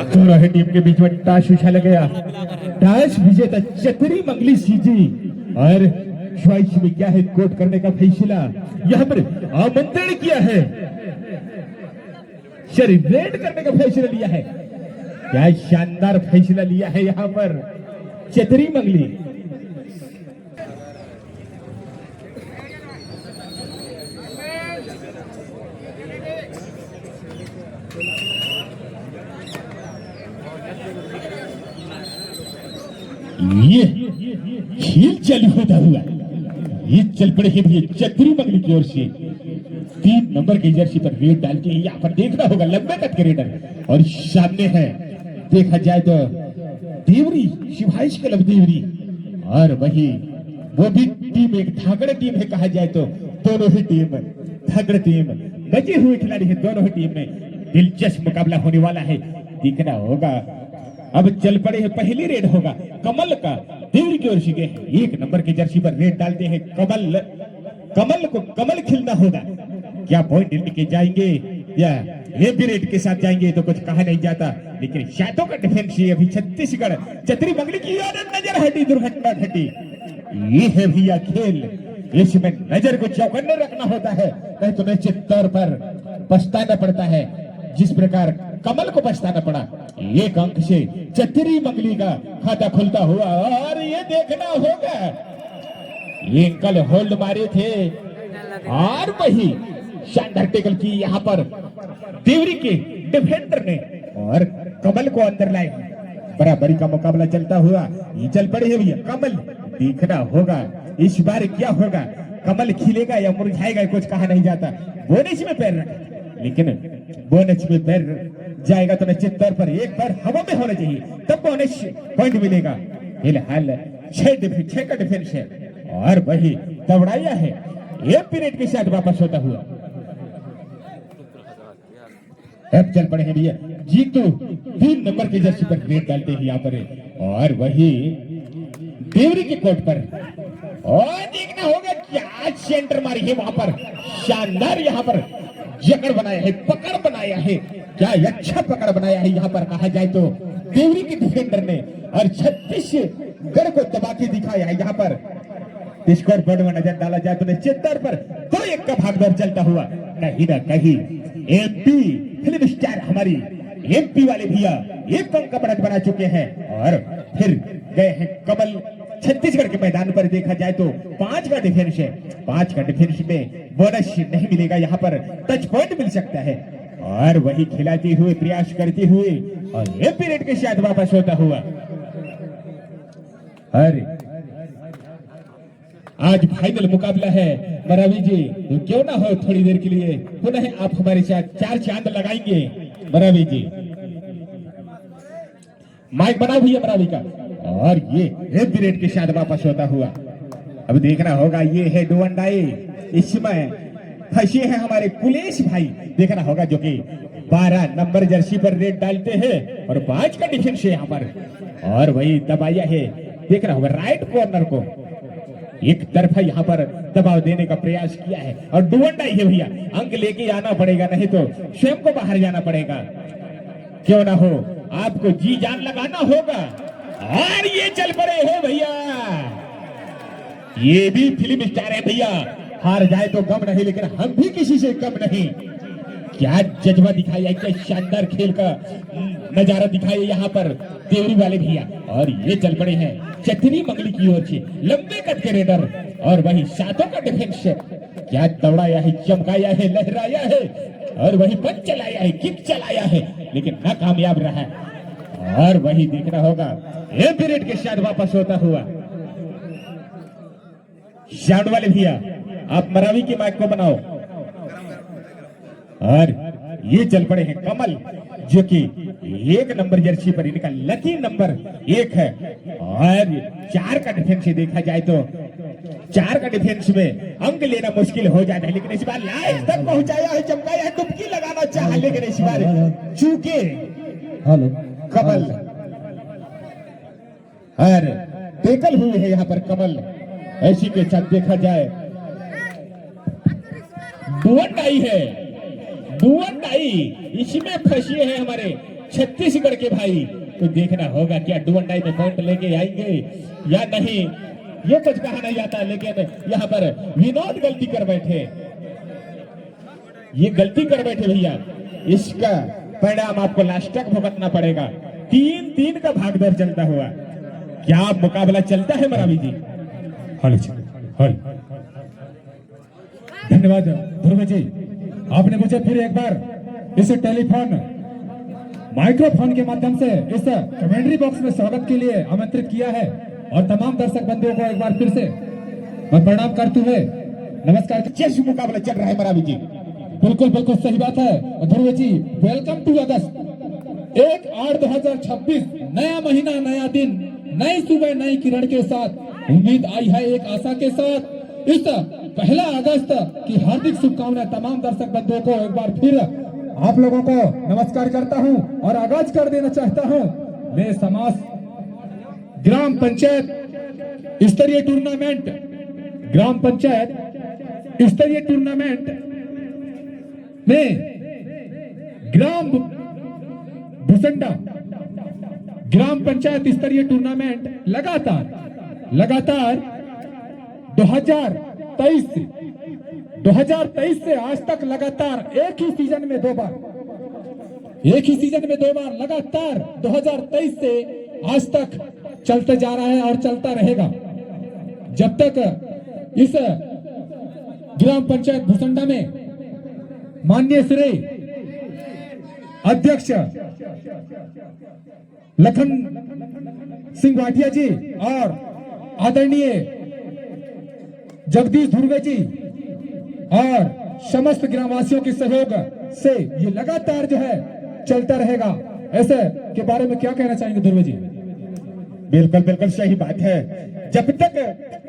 दोनों टीम के बीच में टाश उछाला गया। टाश विजेता चतरी मंगली सीजी और च्वाइस में क्या है कोट करने का फैसला यहाँ पर आमंत्रण किया है, शरीर रेड करने का फैसला लिया है। क्या शानदार फैसला लिया है यहाँ पर चतरी मंगली। ये खेल चालू होता हुआ ये चल पड़े हैं भी चतरी मंगली की ओर से 3 नंबर की जर्सी पर रेड डालते हैं। यहाँ पर देखना होगा लंबे कद के रेडर और सामने है देखा जाए तो देवरी शिवाइश क्लब देवरी और वही वो भी टीम एक धागड़ टीम है कहा जाए तो दोनों ही टीम धागड़ टीम बचे हुए खिलाड़ी है। दोनों ही टीम में दिलचस्प मुकाबला होने वाला है, देखना होगा। अब चल पड़े हैं पहली रेड होगा कमल का देवरी की ओर से 1 नंबर की जर्सी पर रेड डालते हैं कमल। कमल को कमल खिलना होगा। क्या पॉइंट लेके जाएंगे या ये भी रेड के साथ जाएंगे तो कुछ कहा नहीं जाता, लेकिन शातों का डिफेंस है अभी छत्तीसगढ़ चतरी मंगली की नजर हटी दुर्घटना घटी। ये है भैया खेल, इसमें नजर को चौकन्ने रखना होता है नहीं तो निश्चित तौर पर पछताना पड़ता है, जिस प्रकार कमल को पछताना पड़ा। 1 अंक से चतरी मंगली का खाता खुलता हुआ और ये देखना होगा ये कल होल्ड मारे थे और वही शानदार टेकल की यहाँ पर देवरी के डिफेंडर ने और कमल को अंदर लाए। बराबरी का मुकाबला चलता हुआ ये चल पड़े है भैया कमल। देखना होगा इस बार क्या होगा, कमल खिलेगा या मुरझाएगा कुछ कहा नहीं जाता। बोनस में पैर रखा लेकिन बोनस में पैर जाएगा तो निश्चित तौर पर एक बार हवा में होना चाहिए तब बोनस पॉइंट मिलेगा। फिलहाल 6 का डिफेंस है और वही दौड़ाया है 1 पीरियड के साथ वापस होता हुआ। अब चल पड़े हैं भैया जीतू 3 नंबर की जर्सी पर रेड डालते हैं यहाँ पर और वही देवरी के कोर्ट पर और देखना होगा क्या सेंटर मारी है वहां पर। शानदार यहाँ पर जकड़ बनाया है, पकड़ बनाया है, क्या अच्छा पकड़ बनाया है यहाँ पर कहा जाए तो देवरी के डिफेंडर ने और छत्तीसगढ़ को दबा के दिखाया है यहाँ पर। स्कोर बोर्ड में नजर डाला जाए तो निश्चित तौर पर 2-1 का भागदौड़ चलता हुआ कहीं ना कहीं एमपी फिल्म स्टार हमारी एमपी वाले भैया 1 अंक का बढ़त बना चुके हैं और फिर गए हैं कमल। छत्तीसगढ़ के मैदान पर देखा जाए तो 5 का डिफेंस है, 5 का डिफेंस में बोनस नहीं मिलेगा, यहाँ पर टच पॉइंट मिल सकता है और वही खिलाते हुए प्रयास करते हुए और ये पीरियड के साथ वापस होता हुआ। अरे आज फाइनल मुकाबला है मरावी जी, तो क्यों ना हो थोड़ी देर के लिए पुनः आप हमारे साथ 4 चांद लगाएंगे मरावी जी। माइक बनाओ भैया मरावी का और ये पीरियड के साथ वापस होता हुआ। अब देखना होगा ये है डुवंडाई, इसमें फंसे हैं हमारे कुलेश भाई। देखना होगा जो कि 12 नंबर जर्सी पर रेड डालते हैं और 5 का डिफेंस है यहाँ पर और वही दबाया है। देखना होगा राइट कॉर्नर को एक तरफा यहाँ पर दबाव देने का प्रयास किया है और डुवंडाई है भैया, अंक लेके आना पड़ेगा नहीं तो स्वयं को बाहर जाना पड़ेगा। क्यों ना हो आपको जी जान लगाना होगा और ये चल पड़े हैं भैया, ये भी फिल्म स्टार है भैया। हार जाए तो गम नहीं लेकिन हम भी किसी से कम नहीं। क्या जज्बा दिखाया, क्या शानदार खेल का नजारा दिखाया यहाँ पर देवरी वाले भैया और ये चल पड़े हैं चतरी मंगली की ओर से लंबे कद के रेडर और वही 7 का डिफेंस। क्या दौड़ाया है, चमकाया है, लहराया है और वही पंच चलाया है, किक चलाया है लेकिन नाकामयाब रहा है और वही देखना होगा ये पीरियड के साथ वापस होता हुआ। साउंड वाले भैया आप मरावी की माइक को बनाओ और ये चल पड़े हैं कमल जो कि 1 नंबर जर्सी पर इनका लकी नंबर 1 है और 4 का डिफेंस देखा जाए तो 4 का डिफेंस में अंक लेना मुश्किल हो जाता है लेकिन इस बार लास्ट तक पहुंचाया है, चमकाया है, डुबकी लगाना रहा, लेकिन इस बार चूके हेलो कमल और टेकल हुए हैं यहाँ पर कमल। ऐसी के साथ देखा जाए डुअंडाई है, डुअंडाई इसमें फंसे हैं हमारे छत्तीसगढ़ के भाई। तो देखना होगा क्या डुअंडाई में पॉइंट लेके आएंगे या नहीं, ये कुछ कहा नहीं जाता। लेकिन यहाँ पर विनोद गलती कर बैठे, ये गलती कर बैठे भैया, इसका परिणाम आपको लास्ट तक भुगतना पड़ेगा। 3-3 का भागदौड़ चलता हुआ क्या मुकाबला चलता है मरावी जी। हल धन्यवाद ध्रुव जी, आपने मुझे फिर एक बार इस टेलीफोन माइक्रोफोन के माध्यम से इस कमेंट्री बॉक्स में स्वागत के लिए आमंत्रित किया है और तमाम दर्शक बंधुओं को एक बार फिर से मैं प्रणाम करते हुए नमस्कार। जैसे मुकाबला चल रहा है मरावी जी। बिल्कुल बिल्कुल सही बात है ध्रुव जी। वेलकम टू अगस्त 1/8/2026, नया महीना, नया दिन, नई सुबह, नई किरण के साथ उम्मीद आई है एक आशा के साथ। इस 1 अगस्त की हार्दिक शुभकामनाएं तमाम दर्शक बंधुओं को एक बार फिर आप लोगों को नमस्कार करता हूं और आगाज कर देना चाहता हूं। मैं समाज ग्राम पंचायत स्तरीय टूर्नामेंट, ग्राम पंचायत स्तरीय टूर्नामेंट में ग्राम भुसंडा ग्राम पंचायत स्तरीय टूर्नामेंट लगातार 2023 से आज तक लगातार एक ही सीजन में दो बार लगातार 2023 से आज तक चलते जा रहा है और चलता रहेगा जब तक इस ग्राम पंचायत भुसंडा में माननीय श्री अध्यक्ष लखन सिंह वाटिया जी और आदरणीय जगदीश धुर्वे जी और समस्त ग्रामवासियों के सहयोग से ये लगातार जो है चलता रहेगा। ऐसे के बारे में क्या कहना चाहेंगे धुर्वे जी? बिल्कुल बिल्कुल सही बात है। जब तक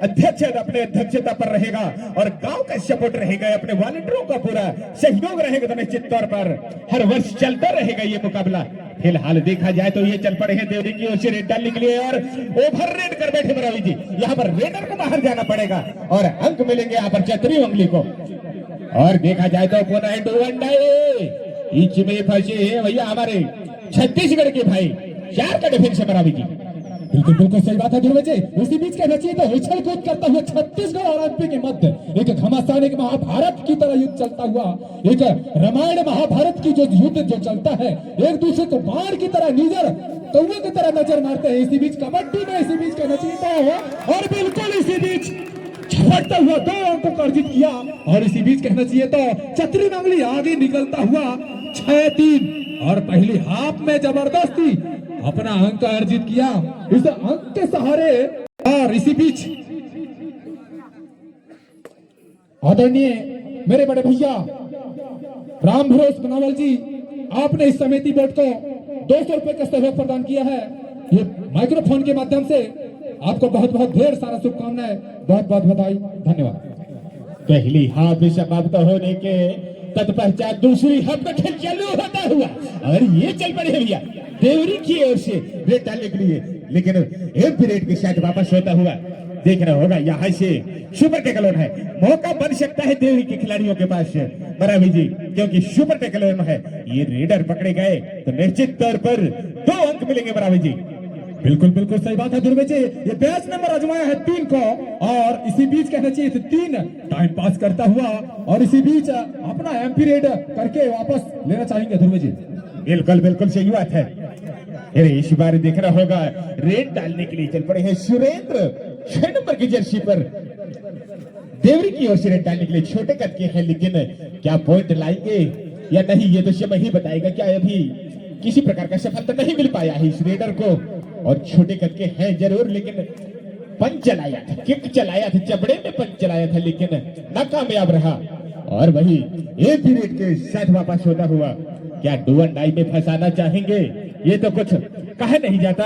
अध्यक्ष अपने अध्यक्षता पर रहेगा और गांव का सपोर्ट रहेगा, अपने वॉलंटियरों का पूरा सहयोग रहेगा, तो निश्चित तौर पर हर वर्ष चलता रहेगा ये मुकाबला। फिलहाल देखा जाए तो ये चल पड़े हैं देवरी की ओर से रेड डालने के लिए और ओवर रेड कर बैठे मरावी जी। यहाँ पर रेडर को बाहर जाना पड़ेगा और अंक मिलेंगे यहाँ पर चतरी उंगली को। और देखा जाए तो बीच में फंसे हैं भैया हमारे छत्तीसगढ़ के भाई। 4 का डिफेंस है मरावी जी। बिल्कुल बिल्कुल सही बात है ध्रुव जी। उसी बीच कहना चाहिए तो उछल कूद करता हुआ छत्तीसगढ़ और एमपी के मध्य एक घमासान, एक महाभारत की तरह युद्ध चलता हुआ, एक रामायण महाभारत की जो युद्ध जो चलता है, एक दूसरे को बाण की तरह निजर कौवे की तरह नजर मारते हैं। इसी बीच कबड्डी में इसी बीच कहना चाहिए और बिल्कुल इसी बीच झपटता हुआ 2 अंकों को अर्जित किया और इसी बीच कहना चाहिए तो चतरी मंगली आगे निकलता हुआ 6-3 और पहली हाफ में जबरदस्ती अपना अंक अर्जित किया इस अंक के सहारे। और इसी बीच आदरणीय मेरे बड़े भैया राम भरोस बनावल जी, आपने इस समिति बोर्ड को 200 रुपए का सहयोग प्रदान किया है। ये माइक्रोफोन के माध्यम से आपको बहुत बहुत ढेर सारा शुभकामनाएं, बहुत बहुत बधाई, धन्यवाद। पहली हाफ समाप्त होने के तत्पश्चात दूसरी हाफ का खेल चालू होता हुआ और ये चल पड़े भैया देवरी की ओर से रेड डालने के लिए, लेकिन एक पीरियड के साथ वापस होता हुआ देखना होगा। यहाँ से सुपर टेकलोन है, मौका बन सकता है देवरी के खिलाड़ियों के पास मरावी जी, क्योंकि सुपर टेकलोन है। ये रेडर पकड़े गए तो निश्चित तौर पर 2 अंक मिलेंगे मरावी जी। बिल्कुल बिल्कुल सही बात है ध्रुव जी। ये बैच नंबर आजमाया है 3 को और इसी बीच कहना चाहिए 3 टाइम पास करता हुआ और इसी बीच अपना एमपी रेड करके वापस लेना चाहेंगे ध्रुव जी। बिल्कुल बिल्कुल सही बात है। इस बार देखना होगा रेड डालने के लिए चल पड़े हैं सुरेंद्र 6 नंबर की जर्सी पर देवरी की ओर से रेड डालने के लिए। छोटे कद के हैं लेकिन क्या पॉइंट लाएंगे या नहीं ये तो समय ही बताएगा। क्या अभी किसी प्रकार का सफलता नहीं मिल पाया है इस रेडर को और छोटे कद के हैं जरूर, लेकिन पंच चलाया था, किक चलाया था, जबड़े में पंच चलाया था लेकिन नाकामयाब रहा। और वही एक पीरियड के साथ वापस होता हुआ क्या डू एंड डाई में फंसाना चाहेंगे, ये तो कुछ कहा नहीं जाता।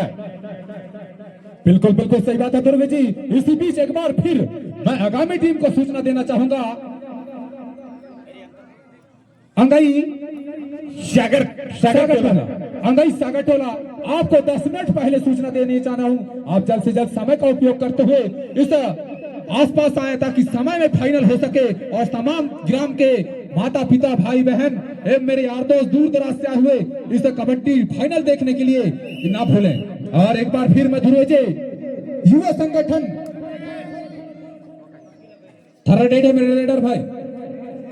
बिल्कुल बिल्कुल सही बात है दुर्गे जी। इसी बीच एक बार फिर मैं आगामी टीम को सूचना देना चाहूंगा। अंगाई सागर सागर टोला, अंगई सागर टोला, आपको 10 मिनट पहले सूचना देने चाह रहा हूं। आप जल्द से जल्द समय का उपयोग करते हुए इस आसपास आए ताकि समय में फाइनल हो सके और तमाम ग्राम के माता पिता भाई बहन एवं मेरे यार दोस्त दूर दराज से आए हुए इस कबड्डी फाइनल देखने के लिए ना भूलें। और एक बार फिर मैं ध्रुवेजे युवा संगठन थराडेडे मेरे रेडर भाई,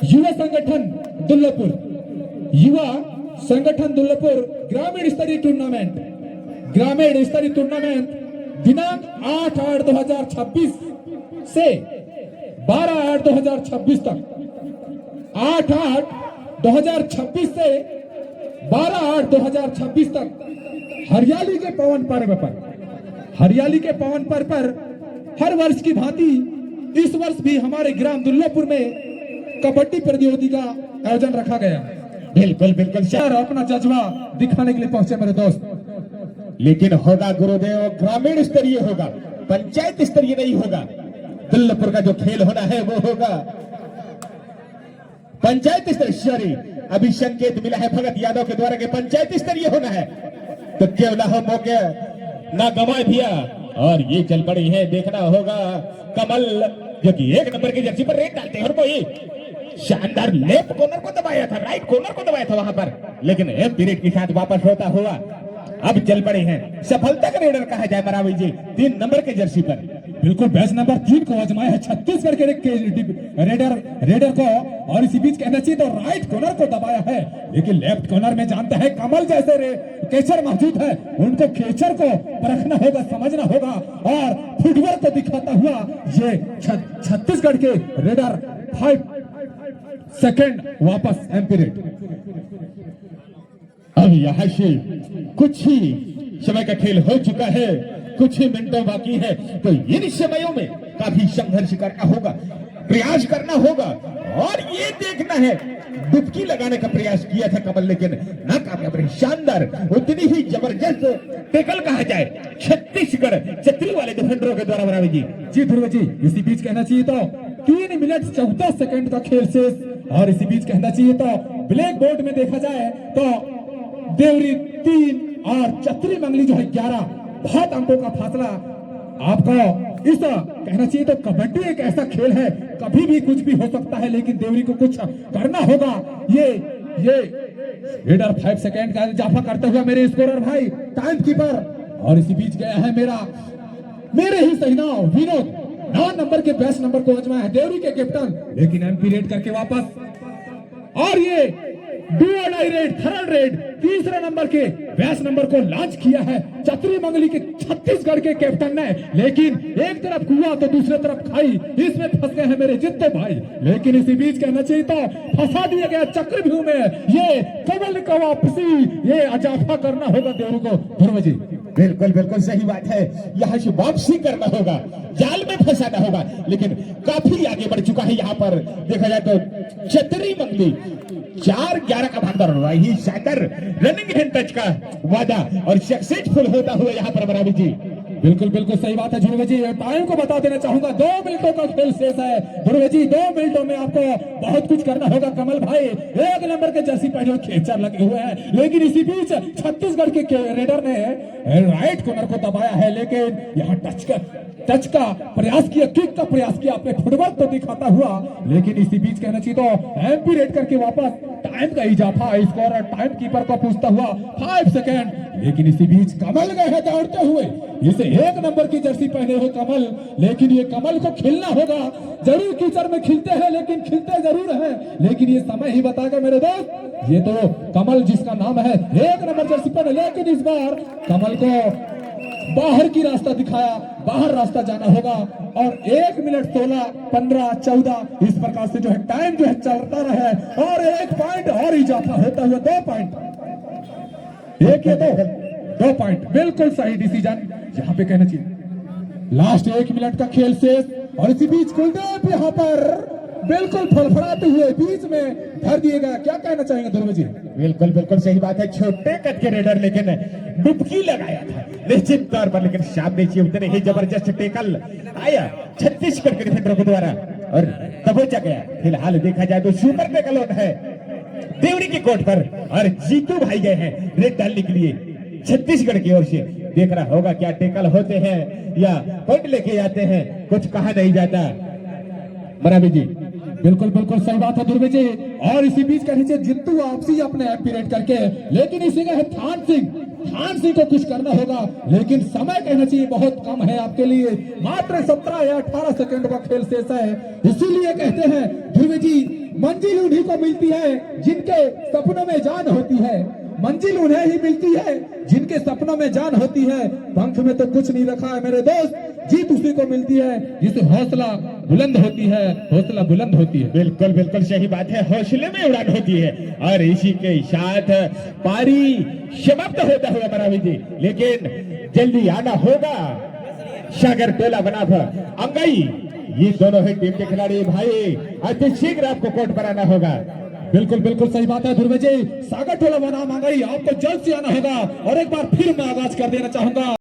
युवा संगठन दुल्लपुर, युवा संगठन दुल्लपुर ग्रामीण स्तरीय टूर्नामेंट दिनांक 8/8/2026 से 12/8/2026 तक, 8/8/2026 से 12/8/2026 तक हरियाली के पवन पर्व पर हर वर्ष की भांति इस वर्ष भी हमारे ग्राम दुल्लपुर में कबड्डी प्रतियोगिता का आयोजन रखा गया। बिल्कुल बिल्कुल शहर अपना जज्बा दिखाने के लिए पहुंचे मेरे दोस्त। लेकिन होगा गुरुदेव ग्रामीण स्तरीय होगा, पंचायत स्तरीय नहीं होगा। दुल्लपुर का जो खेल होना है वो होगा पंचायत स्तरीय। अभी संकेत मिला है भगत यादव के द्वारा के पंचायत स्तरीय होना है, तो क्यों ना हो मौके ना गवाए भैया। और ये चल पड़ी है, देखना होगा कमल जो कि 1 नंबर की जर्सी पर रेड डालते हैं और कोई शानदार लेफ्ट कॉर्नर को दबाया था, राइट कॉर्नर को दबाया था वहां पर, लेकिन एम पीरियड के साथ वापस होता हुआ अब चल पड़े हैं। सफलता का रेडर कहा जाए मरावी जी 3 नंबर के जर्सी पर। बिल्कुल बैच नंबर 3 को आजमाया है छत्तीसगढ़ के रेडर को, और इसी बीच कहना चाहिए तो राइट कॉर्नर को दबाया है, लेकिन लेफ्ट कॉर्नर में जानते हैं कमल जैसे कैचर मौजूद है, उनको कैचर को परखना होगा, समझना होगा और फुटवर्क को दिखाता हुआ ये छत्तीसगढ़ के रेडर 5 सेकंड वापस एमपी रेड। अब यहाँ से कुछ ही समय का खेल हो चुका है, कुछ ही मिनटों बाकी है, तो इन समयों में काफी संघर्ष करना होगा, प्रयास करना होगा और ये देखना है। डुबकी लगाने का प्रयास किया था कमल, लेकिन नाकामयाब रही। शानदार, उतनी ही जबरदस्त टेकल कहा जाए छत्तीसगढ़ छतरी वाले डिफेंडरों के द्वारा बराबर जी ध्रुव जी। इसी बीच कहना चाहिए तो 3 मिनट 14 सेकंड का खेल शेष, और इसी बीच कहना चाहिए तो ब्लैक बोर्ड में देखा जाए तो देवरी 3 और चतरी मंगली जो है 11, बहुत अंकों का फासला आपको इस कहना चाहिए तो कबड्डी एक ऐसा खेल है, कभी भी कुछ भी हो सकता है, लेकिन देवरी को कुछ करना होगा। ये रेडर 5 सेकंड का इजाफा करते हुए मेरे स्कोरर भाई टाइम कीपर, और इसी बीच गया है मेरे ही सही नाम विनोद 9 नंबर के बेस्ट नंबर को आजमाया है देवरी के कैप्टन, लेकिन एमपी रेड करके वापस, और ये रेड थर्ड रेड 3रे नंबर के बेस्ट नंबर को लॉन्च किया है चतरी मंगली के छत्तीसगढ़ के कैप्टन ने, लेकिन एक तरफ कुआं तो दूसरे तरफ खाई, इसमें फंस गए हैं मेरे जित्तो भाई। लेकिन इसी बीच कहना चाहिए तो फंसा दिया गया चक्रव्यूह में, ये कमल का वापसी, ये अजाफा करना होगा देवरी को। ध्रुव जी बिल्कुल बिल्कुल सही बात है, यहाँ से वापसी करना होगा, जाल में फंसाना होगा, लेकिन काफी आगे बढ़ चुका है। यहाँ पर देखा जाए तो छतरी मंगली 4-11 का भागदौड़ हुआ, ही शानदार रनिंग हैंड टच का वादा और सक्सेसफुल होता हुआ यहाँ पर बराबर जी। बिल्कुल सही बात है ध्रुव जी। टाइम को बता देना चाहूंगा, 2 मिनटों का खेल शेष है ध्रुव जी। 2 मिनटों में आपको बहुत कुछ करना होगा। कमल भाई 1 नंबर के जर्सी पहने खेचर लगे हुए हैं, लेकिन इसी बीच छत्तीसगढ़ के रेडर ने राइट कॉर्नर को दबाया है, लेकिन यहाँ टच का प्रयास किया, किक का प्रयास किया, अपने फुटवर्क तो दिखाता हुआ, लेकिन इसी बीच कहना चाहिए तो एमपी रेड करके वापस टाइम का इजाफा, स्कोरर टाइम कीपर को पूछता हुआ 5 सेकंड, लेकिन इसी बीच कमल गए हैं दौड़ते हुए। इसे 1 नंबर की जर्सी पहने हो कमल, लेकिन ये कमल को खिलना होगा। जरूर कीचड़ में खिलते हैं, लेकिन खिलते जरूर हैं, लेकिन ये समय ही बताएगा मेरे दोस्त। ये तो कमल जिसका नाम है 1 नंबर जर्सी पहने, लेकिन इस बार कमल को बाहर की रास्ता दिखाया, बाहर रास्ता जाना होगा, और 1 मिनट 16, 15, 14 इस प्रकार से जो है टाइम जो है चलता रहे, और 1 पॉइंट और इजाफा होता हुआ 2 पॉइंट, 1 या 2 पॉइंट। बिल्कुल सही डिसीजन यहाँ पे कहना चाहिए। लास्ट 1 मिनट का खेल शेष, और इसी बीच कुलदीप यहाँ पर बिल्कुल फड़फड़ाते हुए बीच में धर दिए गया। क्या कहना चाहेंगे ध्रुव जी? बिल्कुल सही बात है। छोटे कद के रेडर, लेकिन डुबकी लगाया था निश्चित तौर पर, लेकिन सामने से उतने ही जबरदस्त टेकल आया छत्तीसगढ़ के डिफेंडरों के द्वारा और दबोचा गया। फिलहाल देखा जाए तो सुपर टेकल होता है देवरी के कोर्ट पर और जीतू भाई गए हैं रेड डालने के लिए छत्तीसगढ़ की ओर से। देखना होगा क्या टेकल होते हैं या पॉइंट लेके जाते हैं, कुछ कहा नहीं जाता। मरावी जी बिल्कुल बिल्कुल सही बात है ध्रुव जी। और इसी बीच कहने से जित्तू आपसी अपने ऐप पीरियड करके, लेकिन इसी का है थान सिंह को कुछ करना होगा, लेकिन समय कहना चाहिए बहुत कम है आपके लिए, मात्र 17 या 18 सेकंड का खेल शेष है। इसीलिए कहते हैं ध्रुव जी, मंजिल उन्हीं को मिलती है जिनके सपनों में जान होती है, मंजिल उन्हें ही मिलती है जिनके सपनों में जान होती है। पंख में तो कुछ नहीं रखा है मेरे दोस्त, जीत उसी को मिलती है जिसे हौसला बुलंद होती है, हौसला बुलंद होती है। बिल्कुल बिल्कुल सही बात है, हौसले में उड़ान होती है। और इसी के साथ पारी समाप्त होता हुआ मरावी जी, लेकिन जल्दी आना होगा सागर टोला बनाभ अंगई, ये दोनों ही टीम के खिलाड़ी भाई अति शीघ्र आपको कोर्ट पर आना होगा। बिल्कुल बिल्कुल सही बात है ध्रुव जी, सागर टोला बना मंगाई आपको जल्द से आना होगा। और एक बार फिर मैं आगाज कर देना चाहूंगा।